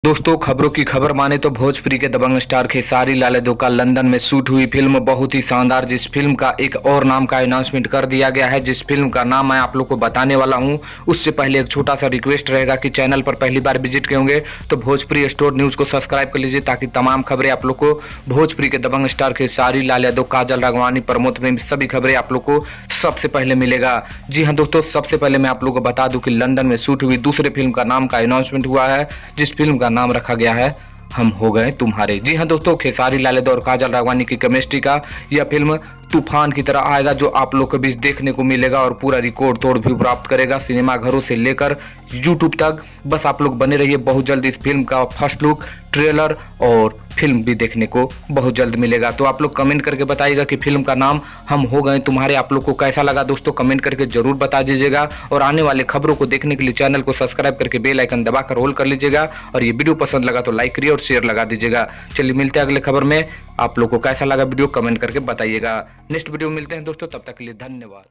दोस्तों, खबरों की खबर माने तो भोजपुरी के दबंग स्टार खेसारी लाल यादव का लंदन में शूट हुई फिल्म बहुत ही शानदार, जिस फिल्म का एक और नाम का अनाउंसमेंट कर दिया गया है। जिस फिल्म का नाम मैं आप लोग को बताने वाला हूं, उससे पहले एक छोटा सा रिक्वेस्ट रहेगा कि चैनल पर पहली बार विजिट किए होंगे तो भोजपुरी स्टोर न्यूज को सब्सक्राइब कर लीजिए, ताकि तमाम खबरें आप लोग को भोजपुरी के दबंग स्टार खेसारी लाल यादव, काजल राघवानी, प्रमोद प्रेम, सभी खबरें आप लोग को सबसे पहले मिलेगा। जी हाँ दोस्तों, सबसे पहले मैं आप लोग को बता दूं कि लंदन में शूट हुई दूसरे फिल्म का नाम का अनाउंसमेंट हुआ है, जिस फिल्म का नाम रखा गया है हम हो गए तुम्हारे। जी हाँ दोस्तों, खेसारी लाल यादव और काजल राघवानी की केमिस्ट्री का यह फिल्म तूफान की तरह आएगा, जो आप लोग के बीच देखने को मिलेगा और पूरा रिकॉर्ड तोड़ व्यू प्राप्त करेगा सिनेमा घरों से लेकर यूट्यूब तक। बस आप लोग बने रहिए, बहुत जल्द इस फिल्म का फर्स्ट लुक, ट्रेलर और फिल्म भी देखने को बहुत जल्द मिलेगा। तो आप लोग कमेंट करके बताइएगा कि फिल्म का नाम हम हो गए तुम्हारे आप लोग को कैसा लगा। दोस्तों कमेंट करके जरूर बता दीजिएगा, और आने वाले खबरों को देखने के लिए चैनल को सब्सक्राइब करके बेल आइकन दबाकर होल्ड कर लीजिएगा, और ये वीडियो पसंद लगा तो लाइक करिए और शेयर लगा दीजिएगा। चलिए मिलते हैं अगले खबर में। आप लोग को कैसा लगा वीडियो कमेंट करके बताइएगा। नेक्स्ट वीडियो में मिलते हैं दोस्तों, तब तक के लिए धन्यवाद।